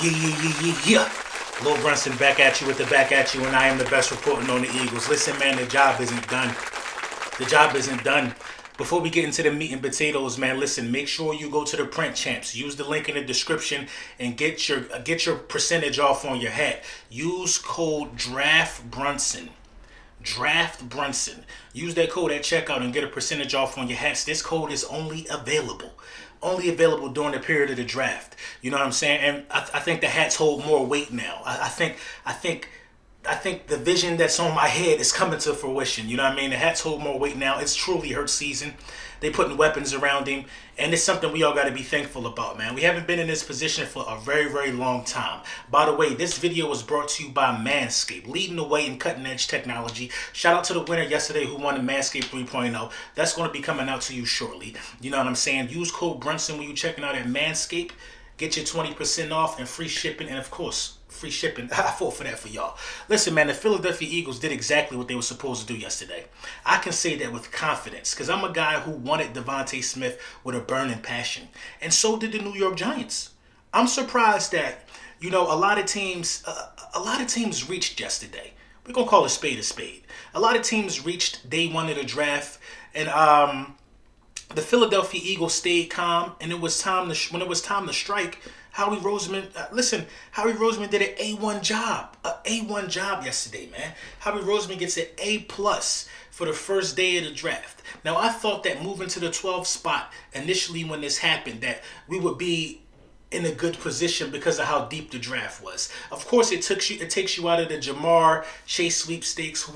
Yeah. Lil Brunson back at you with the back at you, and I am the best reporting on the Eagles. Listen, man, the job isn't done. The job isn't done. Before we get into the meat and potatoes, man, listen, make sure you go to the Print Champs. Use the link in the description and get your percentage off on your hat. Use code DRAFTBRUNSON. Draft Brunson. Use that code at checkout and get a percentage off on your hats. This code is only available during the period of the draft. You know what I'm saying? And I think the hats hold more weight now. I think the vision that's on my head is coming to fruition. You know what I mean? The hats hold more weight now. It's truly Hurts season. They putting weapons around him, and it's something we all got to be thankful about, man. We haven't been in this position for a very, very long time. By the way, this video was brought to you by Manscaped, leading the way in cutting-edge technology. Shout out to the winner yesterday who won the Manscaped 3.0. That's going to be coming out to you shortly. You know what I'm saying? Use code Brunson when you're checking out at Manscaped. Get your 20% off and free shipping, and of course, free shipping. I fought for that for y'all. Listen, man, the Philadelphia Eagles did exactly what they were supposed to do yesterday. I can say that with confidence because I'm a guy who wanted DeVonta Smith with a burning passion. And so did the New York Giants. I'm surprised that, a lot of teams reached yesterday. We're going to call a spade a spade. A lot of teams reached day one of the draft, and the Philadelphia Eagles stayed calm, and when it was time to strike, Howie Roseman did an A1 job yesterday, man. Howie Roseman gets an A+ for the first day of the draft. Now, I thought that moving to the 12th spot initially when this happened, that we would be in a good position because of how deep the draft was. Of course, it takes you out of the Jamar Chase sweepstakes.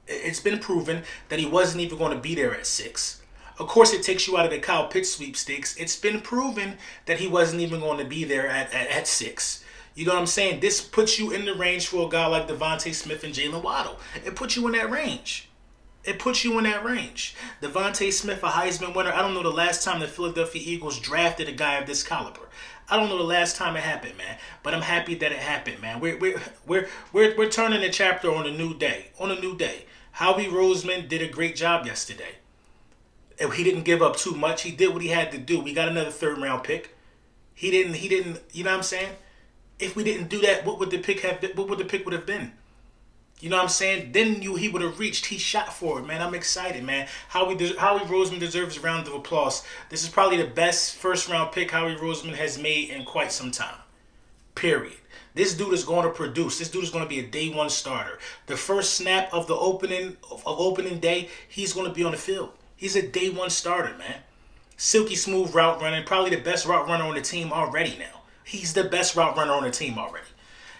It's been proven that he wasn't even going to be there at 6. Of course, it takes you out of the Kyle Pitts sweepstakes. It's been proven that he wasn't even going to be there at 6. You know what I'm saying? This puts you in the range for a guy like DeVonta Smith and Jalen Waddle. It puts you in that range. DeVonta Smith, a Heisman winner. I don't know the last time the Philadelphia Eagles drafted a guy of this caliber. I don't know the last time it happened, man. But I'm happy that it happened, man. We're turning a chapter on a new day. Howie Roseman did a great job yesterday. He didn't give up too much. He did what he had to do. We got another 3rd round pick. He didn't, you know what I'm saying? If we didn't do that, what would the pick would have been? You know what I'm saying? Then he would have reached. He shot for it, man. I'm excited, man. Howie Roseman deserves a round of applause. This is probably the best 1st round pick Howie Roseman has made in quite some time. Period. This dude is going to produce. This dude is going to be a day 1 starter. The first snap of the opening day, he's going to be on the field. He's a day 1 starter, man. Silky smooth route running. Probably the best route runner on the team already now. He's the best route runner on the team already.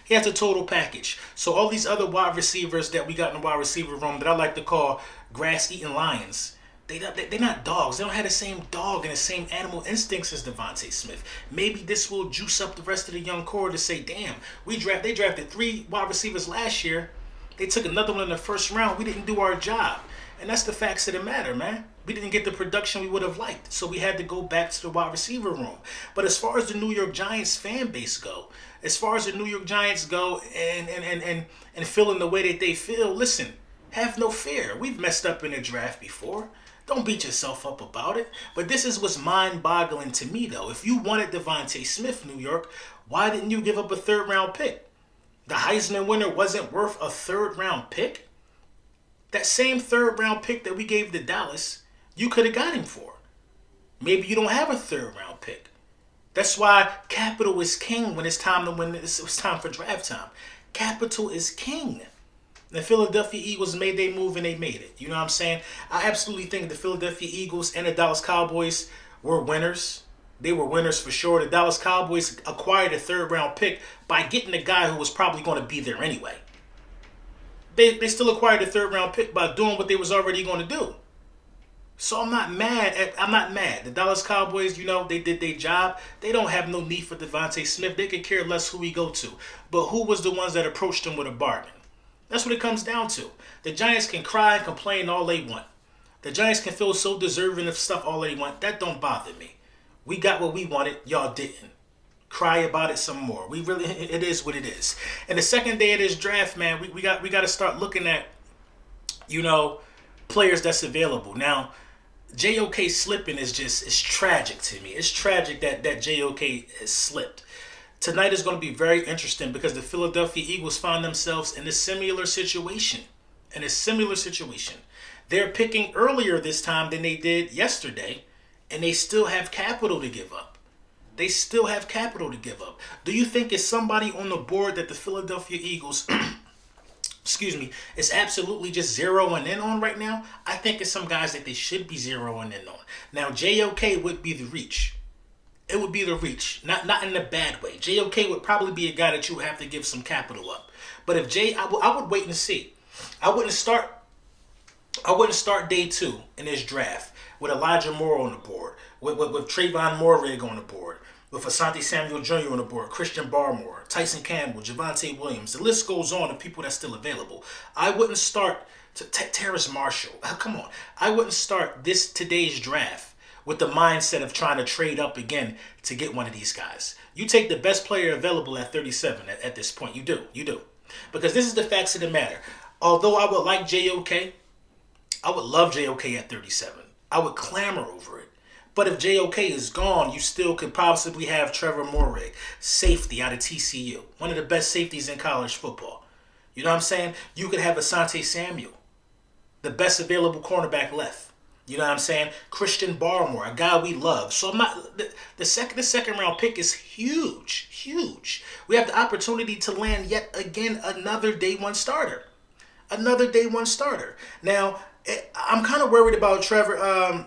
He has a total package. So all these other wide receivers that we got in the wide receiver room that I like to call grass-eating lions, they're not dogs. They don't have the same dog and the same animal instincts as DeVonta Smith. Maybe this will juice up the rest of the young core to say, damn, they drafted 3 wide receivers last year. They took another one in the 1st round. We didn't do our job. And that's the facts of the matter, man. We didn't get the production we would have liked, so we had to go back to the wide receiver room. But as far as the New York Giants fan base go, and feeling the way that they feel, listen, have no fear. We've messed up in the draft before. Don't beat yourself up about it. But this is what's mind-boggling to me, though. If you wanted DeVonta Smith, New York, why didn't you give up a 3rd round pick? The Heisman winner wasn't worth a 3rd round pick? That same 3rd round pick that we gave to Dallas, you could have got him for. Maybe you don't have a 3rd round pick. That's why capital is king when it's time to win. It's time for draft time. Capital is king. The Philadelphia Eagles made their move and they made it. You know what I'm saying? I absolutely think the Philadelphia Eagles and the Dallas Cowboys were winners. They were winners for sure. The Dallas Cowboys acquired a 3rd round pick by getting a guy who was probably going to be there anyway. They still acquired a 3rd round pick by doing what they was already going to do. So I'm not mad. The Dallas Cowboys, they did their job. They don't have no need for DeVonta Smith. They could care less who he go to. But who was the ones that approached him with a bargain? That's what it comes down to. The Giants can cry and complain all they want. The Giants can feel so deserving of stuff all they want. That don't bother me. We got what we wanted. Y'all didn't. Cry about it some more. It is what it is. And the second day of this draft, man, we got to start looking at, players that's available. Now, JOK slipping is tragic to me. It's tragic that JOK has slipped. Tonight is going to be very interesting because the Philadelphia Eagles find themselves in a similar situation. In a similar situation. They're picking earlier this time than they did yesterday, and they still have capital to give up. They still have capital to give up. Do you think it's somebody on the board that the Philadelphia Eagles, excuse me, is absolutely just zeroing in on right now? I think it's some guys that they should be zeroing in on. Now, JOK would be the reach. It would be the reach, not in a bad way. JOK would probably be a guy that you would have to give some capital up. But if I would wait and see. I wouldn't start day 2 in this draft with Elijah Moore on the board, with Trayvon Moehrig on the board, with Asante Samuel Jr. on the board, Christian Barmore, Tyson Campbell, Javonte Williams. The list goes on of people that's still available. I wouldn't start Terrace Marshall. Come on. I wouldn't start today's draft with the mindset of trying to trade up again to get one of these guys. You take the best player available at 37 at this point. You do. Because this is the facts of the matter. Although I would like JOK, I would love JOK at 37. I would clamor over it. But if JOK is gone, you still could possibly have Trevor Moehrig, safety out of TCU, one of the best safeties in college football. You know what I'm saying? You could have Asante Samuel, the best available cornerback left. You know what I'm saying? Christian Barmore, a guy we love. So I'm not the second round pick is huge. We have the opportunity to land yet again another day one starter. Now, I'm kind of worried about Trayvon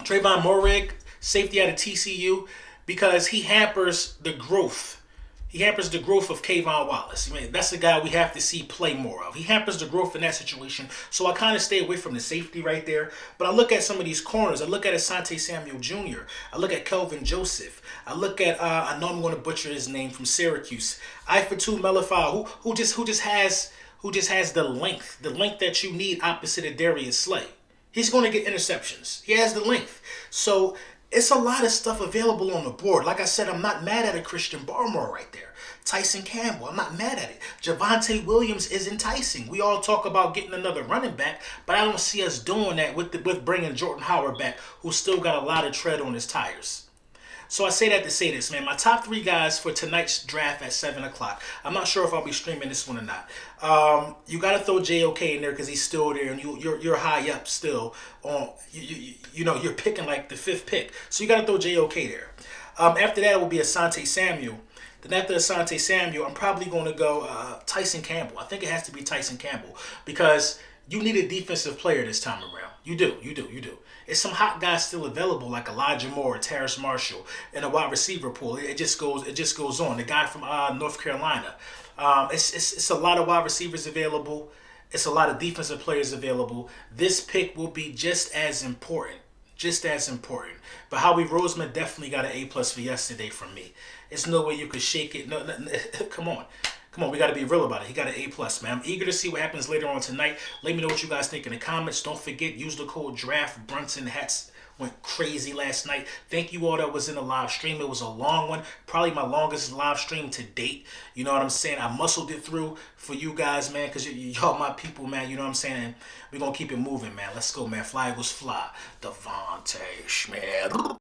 Moehrig, safety out of TCU, because he hampers the growth. He hampers the growth of Kayvon Wallace. I mean, that's the guy we have to see play more of. He hampers the growth in that situation. So I kind of stay away from the safety right there. But I look at some of these corners. I look at Asante Samuel Jr. I look at Kelvin Joseph. I look at, I know I'm going to butcher his name, from Syracuse, Ifeatu Melifonwu, who just has the length that you need opposite of Darius Slay. He's going to get interceptions. He has the length. So it's a lot of stuff available on the board. Like I said, I'm not mad at a Christian Barmore right there. Tyson Campbell, I'm not mad at it. Javonte Williams is enticing. We all talk about getting another running back, but I don't see us doing that with bringing Jordan Howard back, who's still got a lot of tread on his tires. So I say that to say this, man. My top 3 guys for tonight's draft at 7 o'clock. I'm not sure if I'll be streaming this one or not. You got to throw JOK in there because he's still there, and you're high up still on. You're picking like the 5th pick, so you got to throw JOK there. After that, it will be Asante Samuel. Then after Asante Samuel, I'm probably going to go Tyson Campbell. I think it has to be Tyson Campbell because you need a defensive player this time around. You do. It's some hot guys still available like Elijah Moore, Terrace Marshall, and a wide receiver pool. It just goes on. The guy from North Carolina. It's a lot of wide receivers available. It's a lot of defensive players available. This pick will be just as important. But Howie Roseman definitely got an A+ for yesterday from me. It's no way you could shake it. No, come on. We got to be real about it. He got an A+, man. I'm eager to see what happens later on tonight. Let me know what you guys think in the comments. Don't forget, use the code DRAFT. Brunson hats went crazy last night. Thank you all that was in the live stream. It was a long one. Probably my longest live stream to date. You know what I'm saying? I muscled it through for you guys, man, because y'all my people, man. You know what I'm saying? We're going to keep it moving, man. Let's go, man. Fly Eagles fly. DeVonta Smith.